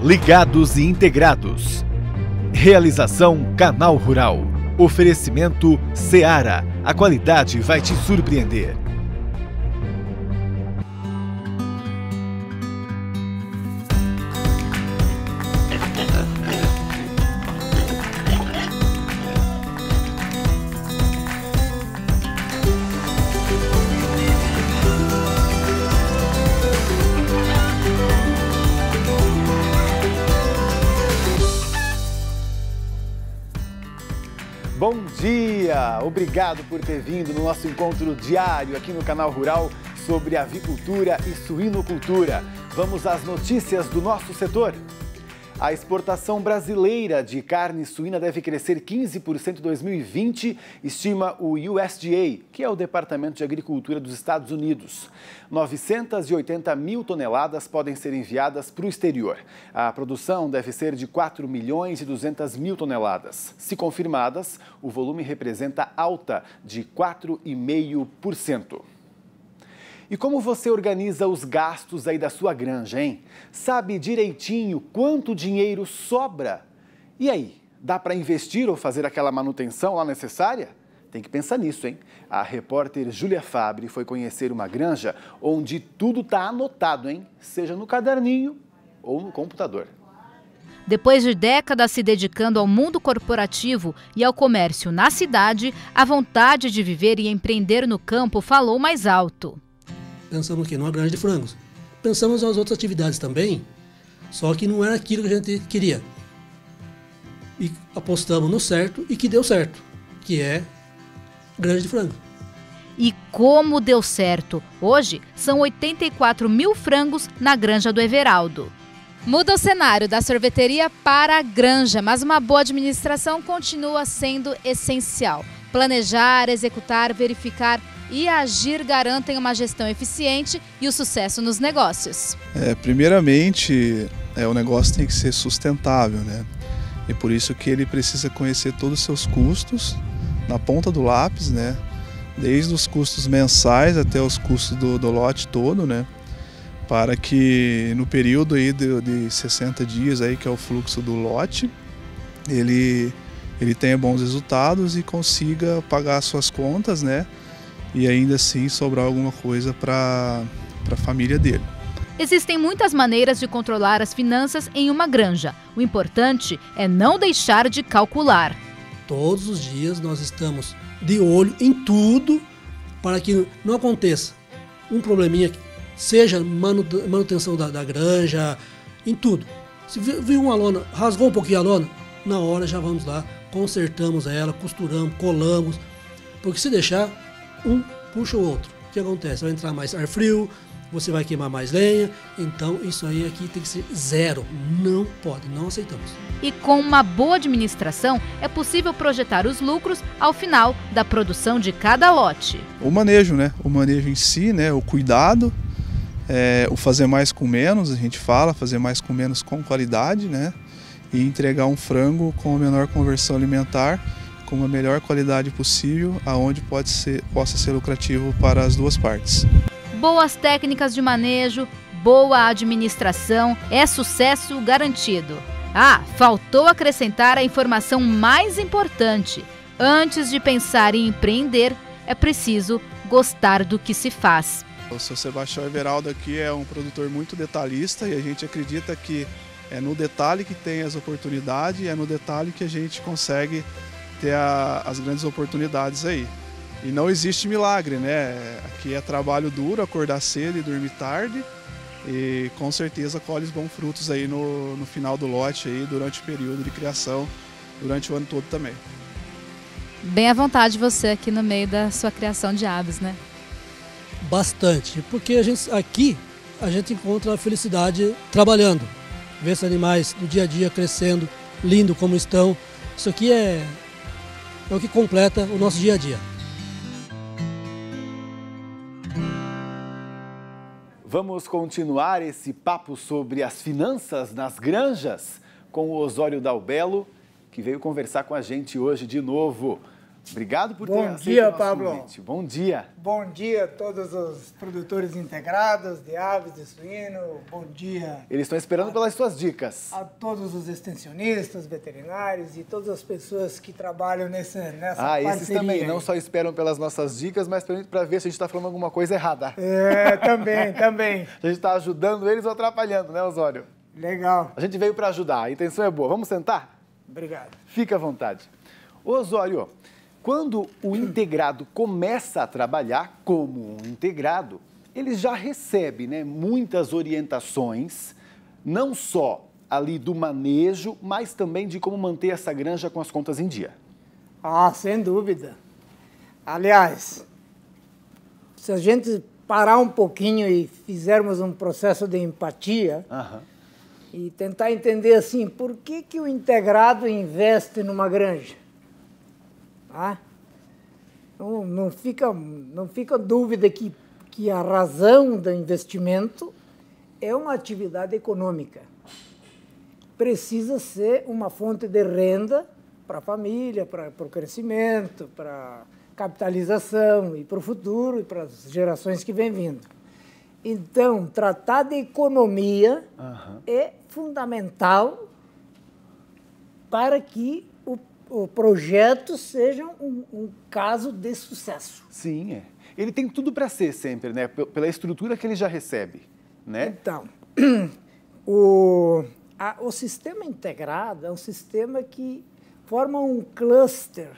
Ligados e integrados. Realização Canal Rural. Oferecimento Seara. A qualidade vai te surpreender. Bom dia! Obrigado por ter vindo no nosso encontro diário aqui no Canal Rural sobre avicultura e suinocultura. Vamos às notícias do nosso setor. A exportação brasileira de carne suína deve crescer 15% em 2020, estima o USDA, que é o Departamento de Agricultura dos Estados Unidos. 980 mil toneladas podem ser enviadas para o exterior. A produção deve ser de 4 milhões e 200 mil toneladas. Se confirmadas, o volume representa alta de 4,5%. E como você organiza os gastos aí da sua granja, hein? Sabe direitinho quanto dinheiro sobra? E aí, dá para investir ou fazer aquela manutenção lá necessária? Tem que pensar nisso, hein? A repórter Júlia Fabre foi conhecer uma granja onde tudo está anotado, hein? Seja no caderninho ou no computador. Depois de décadas se dedicando ao mundo corporativo e ao comércio na cidade, a vontade de viver e empreender no campo falou mais alto. Pensamos aqui numa granja de frangos. Pensamos nas outras atividades também, só que não era aquilo que a gente queria. E apostamos no certo e que deu certo, que é granja de frango. E como deu certo! Hoje são 84 mil frangos na granja do Everaldo. Muda o cenário da sorveteria para a granja, mas uma boa administração continua sendo essencial. Planejar, executar, verificar e agir garantem uma gestão eficiente e o sucesso nos negócios. Primeiramente, o negócio tem que ser sustentável, né? E por isso que ele precisa conhecer todos os seus custos na ponta do lápis, né? Desde os custos mensais até os custos do lote todo, né? Para que no período aí de 60 dias, aí, que é o fluxo do lote, ele tenha bons resultados e consiga pagar suas contas, né? E ainda assim sobrar alguma coisa para a família dele. Existem muitas maneiras de controlar as finanças em uma granja. O importante é não deixar de calcular. Todos os dias nós estamos de olho em tudo para que não aconteça um probleminha, seja manutenção da granja, em tudo. Se viu uma lona, rasgou um pouquinho a lona, na hora já vamos lá, consertamos ela, costuramos, colamos, porque se deixar, um puxa o outro. O que acontece? Vai entrar mais ar frio, você vai queimar mais lenha, então isso aí aqui tem que ser zero. Não pode, não aceitamos. E com uma boa administração, é possível projetar os lucros ao final da produção de cada lote. O manejo, né? O manejo em si, né? O cuidado, o fazer mais com menos, a gente fala, fazer mais com menos com qualidade, né? E entregar um frango com a menor conversão alimentar, com a melhor qualidade possível, aonde possa ser lucrativo para as duas partes. Boas técnicas de manejo, boa administração, é sucesso garantido. Faltou acrescentar a informação mais importante. Antes de pensar em empreender, é preciso gostar do que se faz. O seu Sebastião Everaldo aqui é um produtor muito detalhista e a gente acredita que é no detalhe que tem as oportunidades e é no detalhe que a gente consegue ter as grandes oportunidades aí. E não existe milagre, né? Aqui é trabalho duro, acordar cedo e dormir tarde e com certeza colhe os bons frutos aí no final do lote aí, durante o período de criação, durante o ano todo também. Bem à vontade você aqui no meio da sua criação de aves, né? Bastante, porque aqui a gente encontra a felicidade trabalhando, ver esses animais do dia a dia crescendo, lindo como estão. Isso aqui é o que completa o nosso dia a dia. Vamos continuar esse papo sobre as finanças nas granjas com o Osório Dalbello, que veio conversar com a gente hoje de novo. Obrigado por ter Bom aceito dia, o nosso Pablo. convite. Bom dia. Bom dia a todos os produtores integrados de aves, de suíno. Bom dia Eles estão esperando pelas suas dicas. a todos os extensionistas, veterinários e todas as pessoas que trabalham nessa parceria. Esses também aí. não só esperam pelas nossas dicas, mas para ver se a gente está falando alguma coisa errada. Também. Se a gente está ajudando eles ou atrapalhando, né, Osório? Legal. A gente veio para ajudar, a intenção é boa. Vamos sentar? Obrigado. Fica à vontade. Ô, Osório, quando o integrado começa a trabalhar como um integrado, ele já recebe, né, muitas orientações, não só ali do manejo, mas também de como manter essa granja com as contas em dia. Sem dúvida. Aliás, se a gente parar um pouquinho e fizermos um processo de empatia e tentar entender assim, por que o integrado investe numa granja? Não fica dúvida que a razão do investimento é uma atividade econômica. Precisa ser uma fonte de renda para a família, para o crescimento, para a capitalização e para o futuro e para as gerações que vêm vindo. Então, tratar de economia é fundamental para que o projeto seja um caso de sucesso. Sim, é. Ele tem tudo para ser sempre, né? Pela estrutura que ele já recebe, né? Então, o sistema integrado é um sistema que forma um cluster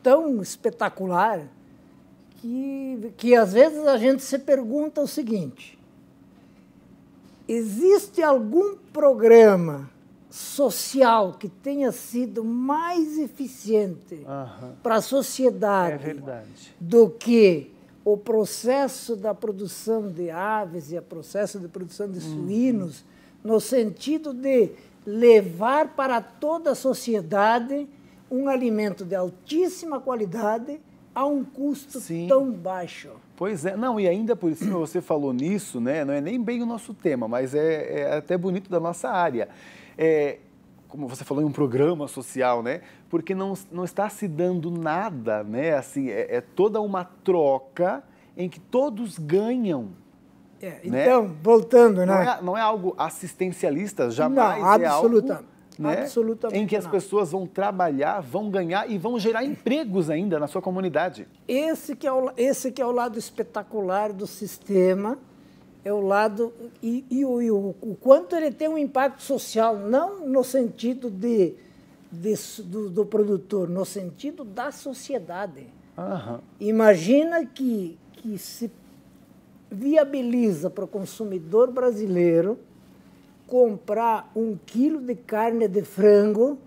tão espetacular que às vezes a gente se pergunta o seguinte: existe algum programa social que tenha sido mais eficiente para a sociedade do que o processo da produção de aves e o processo de produção de suínos, no sentido de levar para toda a sociedade um alimento de altíssima qualidade a um custo tão baixo? Pois é, não, e ainda por cima você falou nisso, né? Não é nem bem o nosso tema, mas é até bonito da nossa área. Como você falou, em um programa social, né? Porque não está se dando nada, né? Assim, é toda uma troca em que todos ganham. Então, né? Voltando, né? Não é algo assistencialista, jamais. Não, absolutamente. Né? Absolutamente. Em que as pessoas vão trabalhar, vão ganhar e vão gerar empregos ainda na sua comunidade. Esse que é o lado espetacular do sistema. É o lado o quanto ele tem um impacto social, não no sentido do produtor, no sentido da sociedade. Imagina que se viabiliza para o consumidor brasileiro comprar 1 quilo de carne de frango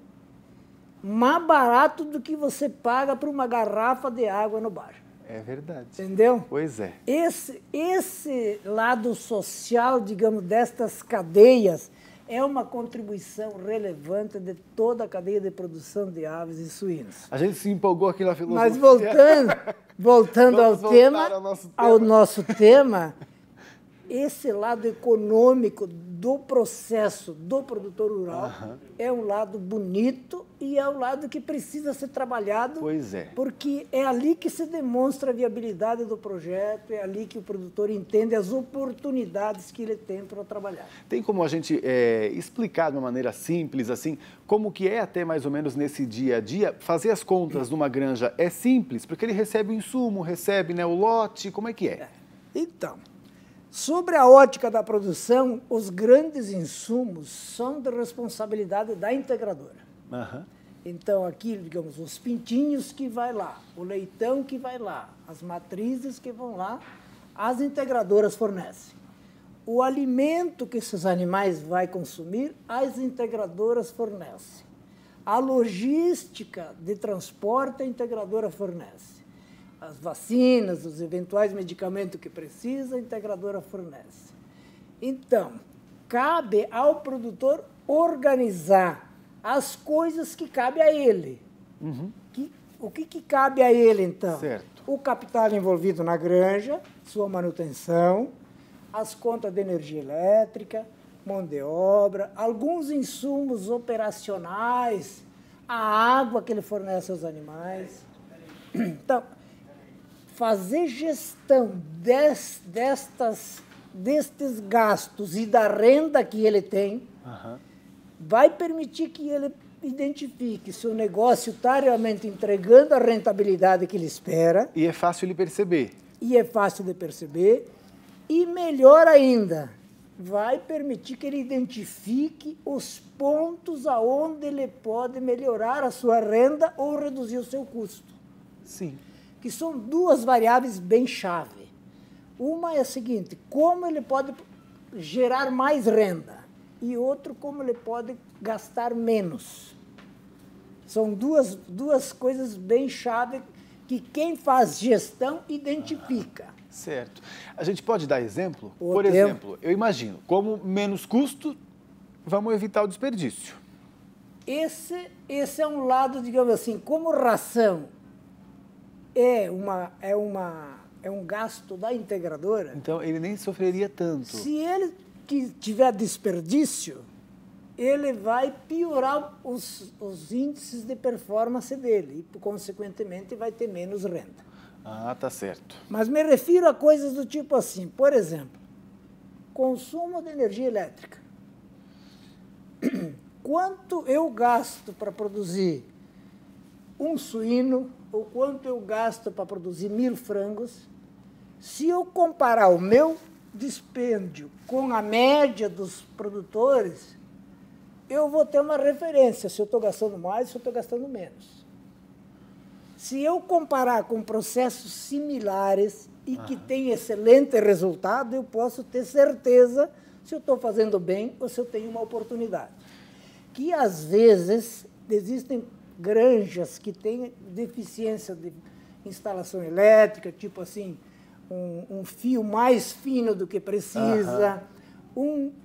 mais barato do que você paga por uma garrafa de água no bar. É verdade. Entendeu? Pois é. Esse lado social, digamos, destas cadeias é uma contribuição relevante de toda a cadeia de produção de aves e suínos. A gente se empolgou aqui na filosofia. Mas voltando ao nosso tema, esse lado econômico do processo do produtor rural é um lado bonito e é um lado que precisa ser trabalhado. Pois é. Porque é ali que se demonstra a viabilidade do projeto, é ali que o produtor entende as oportunidades que ele tem para trabalhar. Tem como a gente explicar de uma maneira simples, assim, como que é até mais ou menos nesse dia a dia? Fazer as contas numa granja é simples, porque ele recebe o insumo, recebe, né, o lote, como é que é? Então, sobre a ótica da produção, os grandes insumos são de responsabilidade da integradora. Então, aqui, digamos, os pintinhos que vai lá, o leitão que vai lá, as matrizes que vão lá, as integradoras fornecem. O alimento que esses animais vão consumir, as integradoras fornecem. A logística de transporte, a integradora fornece. As vacinas, os eventuais medicamentos que precisa, a integradora fornece. Então, cabe ao produtor organizar as coisas que cabe a ele. O que cabe a ele, então? Certo. O capital envolvido na granja, sua manutenção, as contas de energia elétrica, mão de obra, alguns insumos operacionais, a água que ele fornece aos animais. Então, fazer gestão destes gastos e da renda que ele tem vai permitir que ele identifique se o negócio está realmente entregando a rentabilidade que ele espera. E é fácil de perceber. E melhor ainda, vai permitir que ele identifique os pontos aonde ele pode melhorar a sua renda ou reduzir o seu custo. Sim. Que são duas variáveis bem chave. Uma é a seguinte, como ele pode gerar mais renda, e outro, como ele pode gastar menos. São duas coisas bem chave que quem faz gestão identifica. Certo. A gente pode dar exemplo? Por exemplo, eu imagino, como menos custo, vamos evitar o desperdício. Esse é um lado, digamos assim, como ração é um gasto da integradora. Então, ele nem sofreria tanto. Se ele tiver desperdício, ele vai piorar os índices de performance dele e, consequentemente, vai ter menos renda. Ah, tá certo. Mas me refiro a coisas do tipo assim, por exemplo, consumo de energia elétrica. Quanto eu gasto para produzir um suíno ou quanto eu gasto para produzir 1000 frangos, se eu comparar o meu dispêndio com a média dos produtores, eu vou ter uma referência se eu estou gastando mais ou se eu estou gastando menos. Se eu comparar com processos similares e que têm excelente resultado, eu posso ter certeza se eu estou fazendo bem ou se eu tenho uma oportunidade. Que, às vezes, existem granjas que têm deficiência de instalação elétrica, tipo assim, um fio mais fino do que precisa,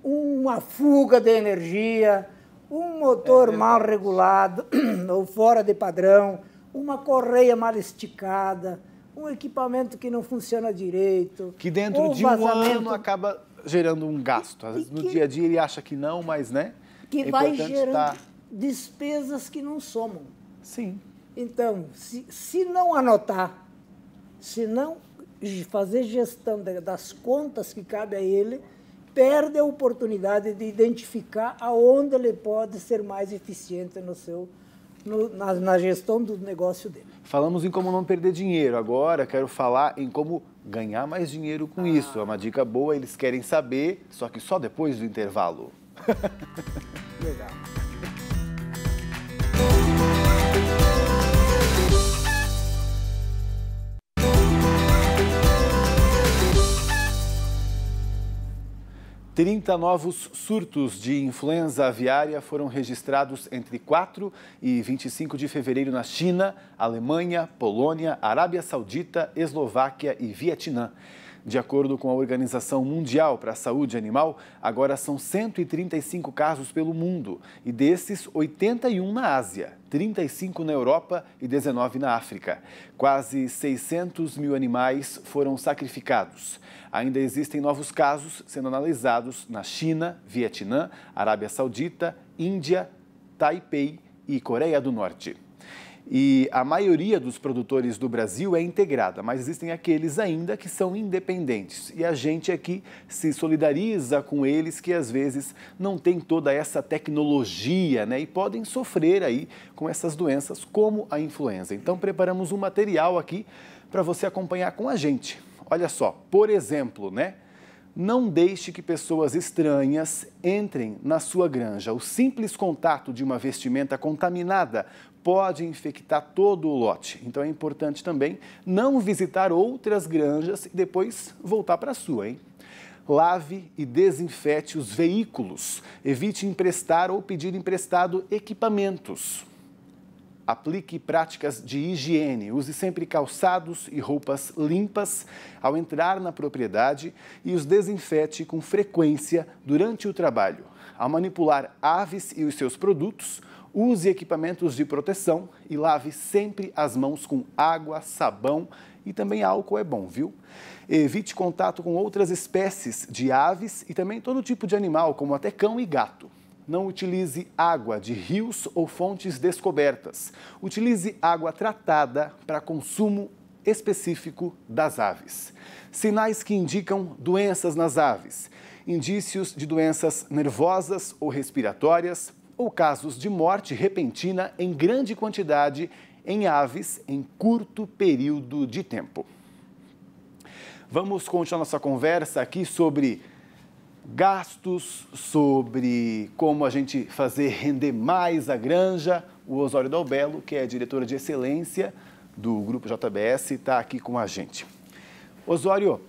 uma fuga de energia, um motor mal regulado ou fora de padrão, uma correia mal esticada, um equipamento que não funciona direito. Que dentro de um ano acaba gerando um gasto. Às vezes no dia a dia ele acha que não, mas, né? Que vai gerando despesas que não somam. Sim. Então, se não anotar, se não fazer gestão das contas que cabe a ele, perde a oportunidade de identificar aonde ele pode ser mais eficiente na gestão do negócio dele. Falamos em como não perder dinheiro. Agora quero falar em como ganhar mais dinheiro com isso. É uma dica boa, eles querem saber, só que só depois do intervalo. Legal. Trinta novos surtos de influenza aviária foram registrados entre 4 e 25 de fevereiro na China, Alemanha, Polônia, Arábia Saudita, Eslováquia e Vietnã. De acordo com a Organização Mundial para a Saúde Animal, agora são 135 casos pelo mundo e desses 81 na Ásia, 35 na Europa e 19 na África. Quase 600 mil animais foram sacrificados. Ainda existem novos casos sendo analisados na China, Vietnã, Arábia Saudita, Índia, Taipei e Coreia do Norte. E a maioria dos produtores do Brasil é integrada, mas existem aqueles ainda que são independentes. E a gente aqui se solidariza com eles que às vezes não têm toda essa tecnologia, né? E podem sofrer aí com essas doenças como a influenza. Então preparamos um material aqui para você acompanhar com a gente. Olha só, por exemplo, né? Não deixe que pessoas estranhas entrem na sua granja. O simples contato de uma vestimenta contaminada pode infectar todo o lote. Então é importante também não visitar outras granjas e depois voltar para a sua, hein? Lave e desinfete os veículos. Evite emprestar ou pedir emprestado equipamentos. Aplique práticas de higiene. Use sempre calçados e roupas limpas ao entrar na propriedade e os desinfete com frequência durante o trabalho. Ao manipular aves e os seus produtos, use equipamentos de proteção e lave sempre as mãos com água, sabão e também álcool é bom, viu? Evite contato com outras espécies de aves e também todo tipo de animal, como até cão e gato. Não utilize água de rios ou fontes descobertas. Utilize água tratada para consumo específico das aves. Sinais que indicam doenças nas aves. Indícios de doenças nervosas ou respiratórias ou casos de morte repentina em grande quantidade em aves em curto período de tempo. Vamos continuar nossa conversa aqui sobre gastos, sobre como a gente fazer render mais a granja. O Osório Dalbello, que é diretora de excelência do Grupo JBS, está aqui com a gente. Osório,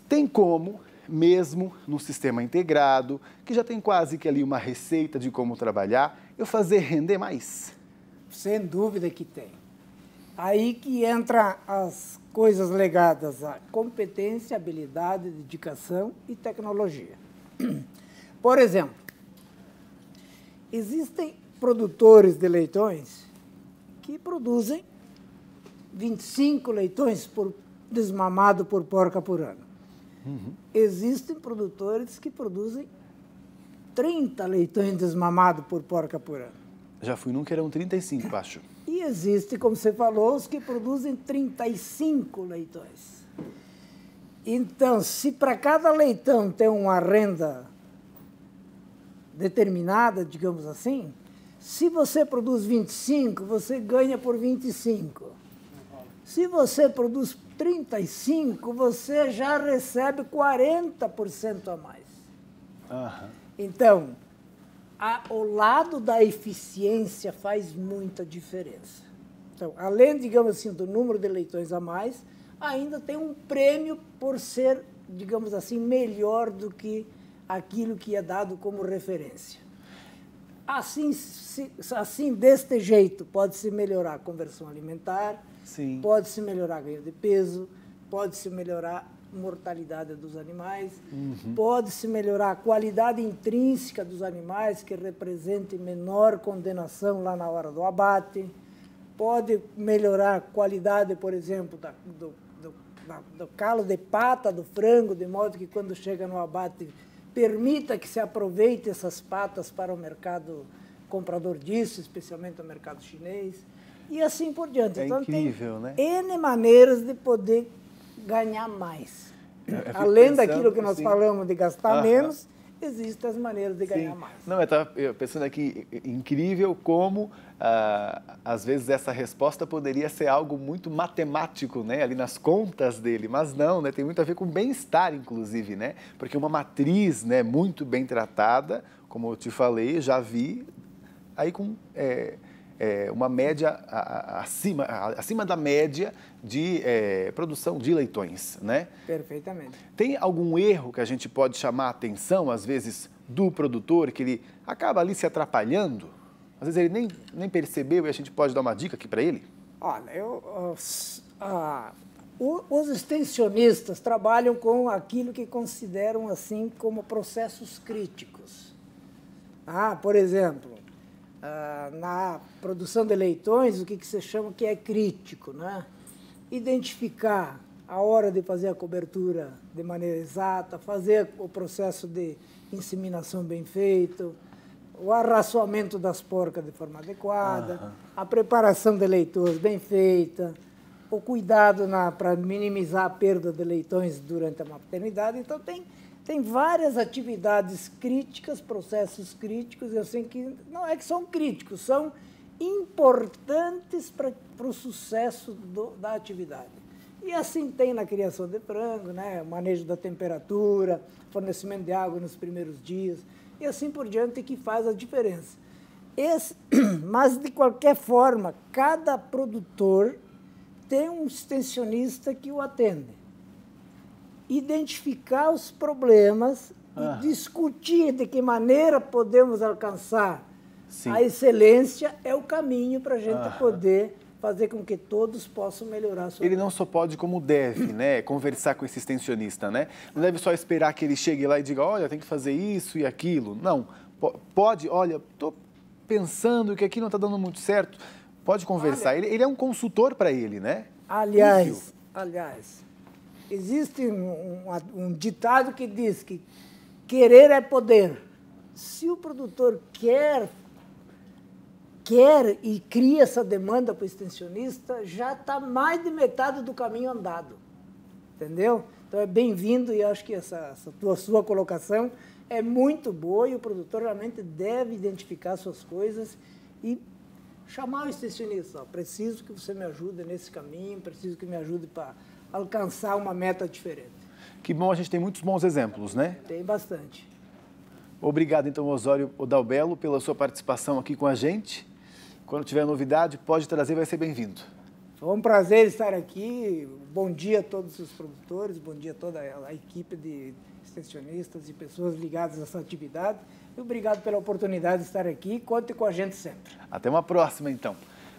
tem como, mesmo no sistema integrado, que já tem quase que ali uma receita de como trabalhar, eu fazer render mais? Sem dúvida que tem. Aí que entra as coisas ligadas à competência, habilidade, dedicação e tecnologia. Por exemplo, existem produtores de leitões que produzem 25 leitões desmamado por porca por ano. Existem produtores que produzem 30 leitões desmamados por porca por ano. Já fui num que eram 35, acho. E existe, como você falou, os que produzem 35 leitões. Então, se para cada leitão tem uma renda determinada, digamos assim, se você produz 25, você ganha por 25. Se você produz 35, você já recebe 40% a mais. Então, o lado da eficiência faz muita diferença. Então, além, digamos assim, do número de leitões a mais, ainda tem um prêmio por ser, digamos assim, melhor do que aquilo que é dado como referência. Assim, deste jeito, pode-se melhorar a conversão alimentar, pode-se melhorar ganho de peso, pode-se melhorar a mortalidade dos animais, pode-se melhorar a qualidade intrínseca dos animais, que represente menor condenação lá na hora do abate, pode melhorar a qualidade, por exemplo, do calo de pata do frango, de modo que quando chega no abate permita que se aproveite essas patas para o mercado comprador disso, especialmente o mercado chinês, e assim por diante. Então, incrível, né? N maneiras de poder ganhar mais. Além daquilo que nós falamos de gastar menos, existem as maneiras de ganhar mais. Não, eu estava pensando aqui, incrível como, às vezes, essa resposta poderia ser algo muito matemático, né, ali nas contas dele, mas não, né, tem muito a ver com bem-estar, inclusive, né, porque uma matriz, né, muito bem tratada, como eu te falei, já vi, aí com uma média acima da média de produção de leitões, né? Perfeitamente. Tem algum erro que a gente pode chamar a atenção, às vezes, do produtor, que ele acaba ali se atrapalhando? Às vezes ele nem percebeu e a gente pode dar uma dica aqui para ele? Olha, os extensionistas trabalham com aquilo que consideram assim como processos críticos. Por exemplo, na produção de leitões, o que se chama que é crítico, né? Identificar a hora de fazer a cobertura de maneira exata, fazer o processo de inseminação bem feito, o arraçoamento das porcas de forma adequada, a preparação de leitões bem feita, o cuidado para minimizar a perda de leitões durante a maternidade. Então, tem várias atividades críticas, processos críticos, eu sei que não é que são críticos, são importantes para o sucesso da atividade. E assim tem na criação de frango, né? O manejo da temperatura, fornecimento de água nos primeiros dias, e assim por diante, que faz a diferença. Mas, de qualquer forma, cada produtor tem um extensionista que o atende. Identificar os problemas e discutir de que maneira podemos alcançar a excelência é o caminho para a gente poder fazer com que todos possam melhorar a sua vida. Ele não só pode, como deve, né, conversar com esse extensionista, né? Não deve só esperar que ele chegue lá e diga, olha, tem que fazer isso e aquilo. Não, pode, olha, estou pensando que aqui não está dando muito certo. Pode conversar. Ele é um consultor para ele, né? Aliás, existe um ditado que diz que querer é poder, Se o produtor quer e cria essa demanda para o extensionista, já está mais de metade do caminho andado, entendeu? Então é bem-vindo e acho que essa sua colocação é muito boa e o produtor realmente deve identificar suas coisas e chamar o extensionista. Ó, preciso que você me ajude nesse caminho, preciso que me ajude para alcançar uma meta diferente. Que bom, a gente tem muitos bons exemplos, né? Tem bastante. Obrigado, então, Osório Odalbello, pela sua participação aqui com a gente. Quando tiver novidade, pode trazer, vai ser bem-vindo. Foi um prazer estar aqui. Bom dia a todos os produtores, bom dia a toda a equipe de extensionistas e pessoas ligadas a essa atividade. E obrigado pela oportunidade de estar aqui. Conte com a gente sempre. Até uma próxima, então.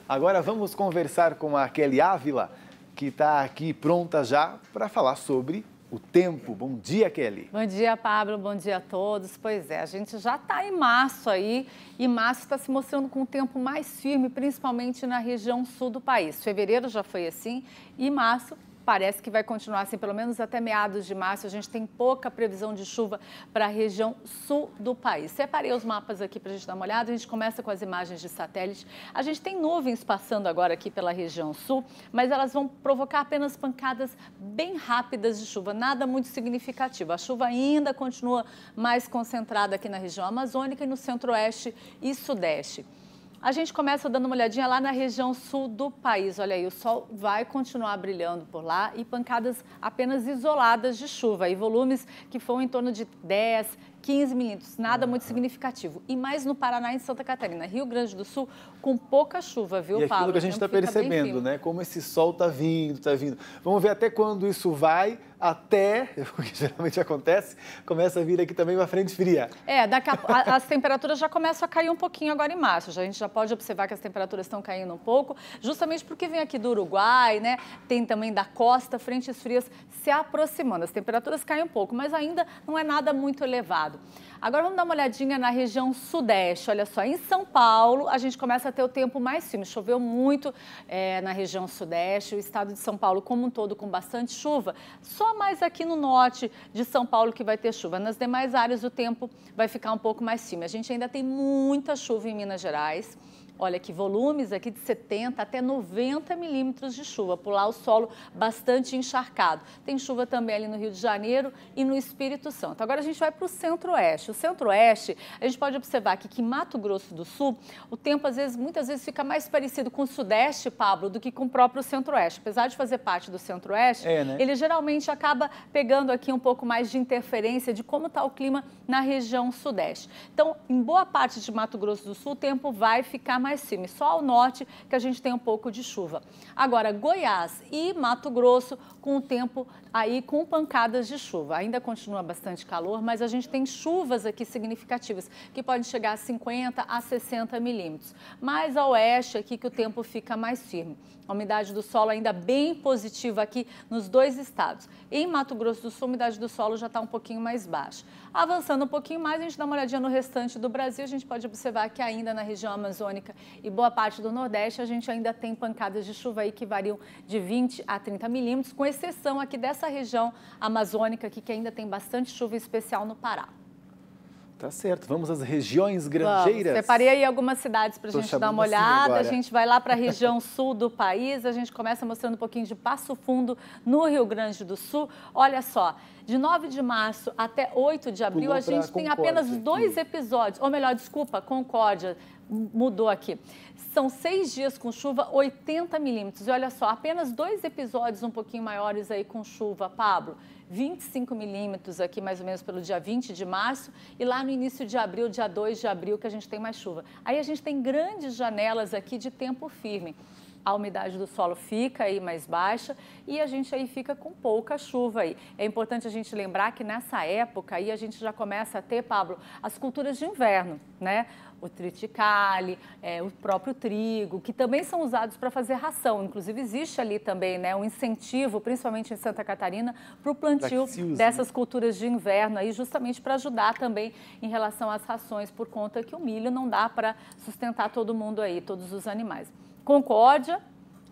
Agora vamos conversar com a Kelly Ávila, que está aqui pronta já para falar sobre o tempo. Bom dia, Kelly. Bom dia, Pablo. Bom dia a todos. Pois é, a gente já está em março aí e março está se mostrando com um tempo mais firme, principalmente na região sul do país. Fevereiro já foi assim e março parece que vai continuar assim, pelo menos até meados de março. A gente tem pouca previsão de chuva para a região sul do país. Separei os mapas aqui para a gente dar uma olhada. A gente começa com as imagens de satélite. A gente tem nuvens passando agora aqui pela região sul, mas elas vão provocar apenas pancadas bem rápidas de chuva, nada muito significativo. A chuva ainda continua mais concentrada aqui na região amazônica e no centro-oeste e sudeste. A gente começa dando uma olhadinha lá na região sul do país. Olha aí, o sol vai continuar brilhando por lá e pancadas apenas isoladas de chuva. E volumes que foram em torno de 10, 15 milímetros, nada muito significativo. E mais no Paraná e em Santa Catarina, Rio Grande do Sul, com pouca chuva, viu, Paulo? E aquilo que a gente está percebendo, né? Como esse sol está vindo, está vindo. Vamos ver até quando isso vai, até, o que geralmente acontece, começa a vir aqui também uma frente fria. É, as temperaturas já começam a cair um pouquinho agora em março. A gente já pode observar que as temperaturas estão caindo um pouco, justamente porque vem aqui do Uruguai, né? Tem também da costa, frentes frias se aproximando. As temperaturas caem um pouco, mas ainda não é nada muito elevado. Agora vamos dar uma olhadinha na região sudeste. Olha só, em São Paulo a gente começa a ter o tempo mais firme. Choveu muito na região sudeste, o estado de São Paulo como um todo com bastante chuva. Só mais aqui no norte de São Paulo que vai ter chuva. Nas demais áreas o tempo vai ficar um pouco mais firme. A gente ainda tem muita chuva em Minas Gerais. Olha que volumes aqui de 70 até 90 milímetros de chuva, por lá o solo bastante encharcado. Tem chuva também ali no Rio de Janeiro e no Espírito Santo. Agora a gente vai para o centro-oeste. O centro-oeste, a gente pode observar aqui que em Mato Grosso do Sul, o tempo muitas vezes fica mais parecido com o sudeste, Pablo, do que com o próprio centro-oeste. Apesar de fazer parte do centro-oeste, né? Ele geralmente acaba pegando aqui um pouco mais de interferência de como está o clima na região sudeste. Então, em boa parte de Mato Grosso do Sul, o tempo vai ficar mais firme, só ao norte que a gente tem um pouco de chuva. Agora, Goiás e Mato Grosso com o tempo aí com pancadas de chuva. Ainda continua bastante calor, mas a gente tem chuvas aqui significativas, que podem chegar a 50 a 60 milímetros. Mais a oeste aqui que o tempo fica mais firme. A umidade do solo ainda bem positiva aqui nos dois estados. Em Mato Grosso do Sul, a umidade do solo já está um pouquinho mais baixa. Avançando um pouquinho mais, a gente dá uma olhadinha no restante do Brasil, a gente pode observar que ainda na região amazônica e boa parte do Nordeste, a gente ainda tem pancadas de chuva aí que variam de 20 a 30 milímetros, com exceção aqui dessa região amazônica aqui, que ainda tem bastante chuva, em especial no Pará. Tá certo, vamos às regiões granjeiras. Separei aí algumas cidades para a gente dar uma olhada. A gente vai lá para a região sul do país, a gente começa mostrando um pouquinho de Passo Fundo, no Rio Grande do Sul. Olha só, de 9 de março até 8 de abril, a gente tem apenas 2 episódios, ou melhor, desculpa, Concórdia, mudou aqui. São 6 dias com chuva, 80 milímetros. E olha só, apenas 2 episódios um pouquinho maiores aí com chuva, Pablo. 25 milímetros aqui, mais ou menos, pelo dia 20 de março. E lá no início de abril, dia 2 de abril, que a gente tem mais chuva. Aí a gente tem grandes janelas aqui de tempo firme. A umidade do solo fica aí mais baixa e a gente aí fica com pouca chuva aí. É importante a gente lembrar que nessa época aí a gente já começa a ter, Pablo, as culturas de inverno, né? O triticale, o próprio trigo, que também são usados para fazer ração. Inclusive existe ali também, né, um incentivo, principalmente em Santa Catarina, para o plantio dessas culturas de inverno aí, justamente para ajudar também em relação às rações, por conta que o milho não dá para sustentar todo mundo aí, todos os animais. Concórdia,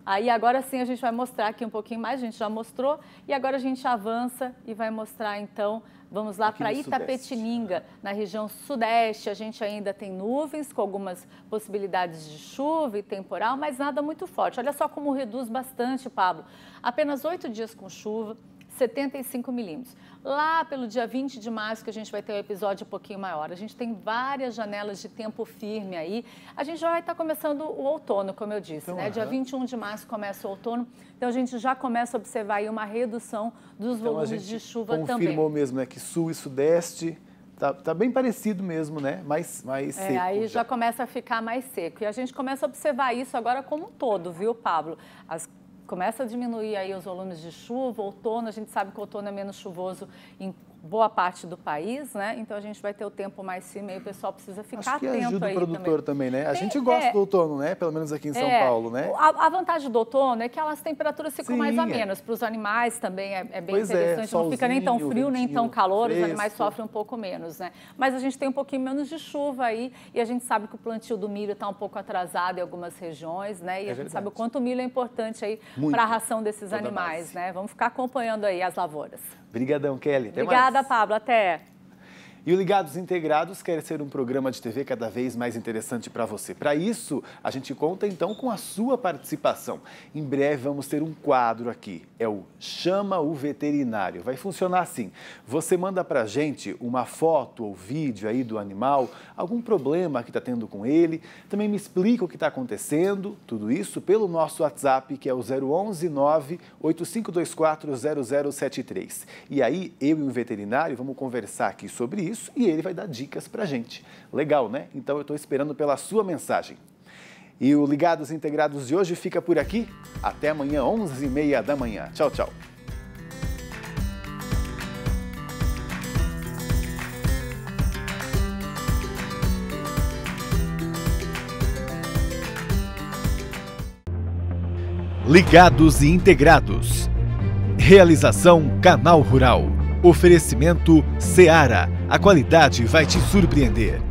aí agora sim a gente vai mostrar aqui um pouquinho mais, a gente já mostrou, e agora a gente avança e vai mostrar então Vamos lá para Itapetininga, na região sudeste. A gente ainda tem nuvens com algumas possibilidades de chuva e temporal, mas nada muito forte. Olha só como reduz bastante, Pablo. Apenas 8 dias com chuva, 75 milímetros. Lá pelo dia 20 de março que a gente vai ter um episódio um pouquinho maior. A gente tem várias janelas de tempo firme aí. A gente já vai estar começando o outono, como eu disse, né? Dia 21 de março começa o outono, então a gente já começa a observar aí uma redução dos volumes de chuva também. Confirmou mesmo, né, que sul e sudeste tá bem parecido mesmo, né? Mais seco. Aí já começa a ficar mais seco. E a gente começa a observar isso agora como um todo, viu, Pablo? Começa a diminuir aí os volumes de chuva, outono, a gente sabe que o outono é menos chuvoso em boa parte do país, né? Então a gente vai ter o tempo mais firme e o pessoal precisa ficar atento aí. Acho que ajuda o produtor também, né? A gente gosta do outono, né? Pelo menos aqui em São Paulo, né? A vantagem do outono é que as temperaturas ficam mais amenas. Para os animais também é bem interessante. Não fica nem tão frio, nem tão calor, fresco. Os animais sofrem um pouco menos, né? Mas a gente tem um pouquinho menos de chuva aí e a gente sabe que o plantio do milho está um pouco atrasado em algumas regiões, né? E a gente sabe o quanto o milho é importante aí para a ração desses animais, né? Vamos ficar acompanhando aí as lavouras. Obrigadão, Kelly. Até Obrigada, mais. Pablo. Até. E o Ligados Integrados quer ser um programa de TV cada vez mais interessante para você. Para isso, a gente conta então com a sua participação. Em breve vamos ter um quadro aqui, é o Chama o Veterinário. Vai funcionar assim, você manda para a gente uma foto ou vídeo aí do animal, algum problema que está tendo com ele, também me explica o que está acontecendo, tudo isso pelo nosso WhatsApp, que é o 011 98524 0073. E aí, eu e o veterinário vamos conversar aqui sobre isso e ele vai dar dicas pra gente. Legal, né? Então eu estou esperando pela sua mensagem. E o Ligados Integrados de hoje fica por aqui. Até amanhã, 11h30 da manhã. Tchau, tchau. Ligados e Integrados. Realização Canal Rural. Oferecimento Seara. A qualidade vai te surpreender.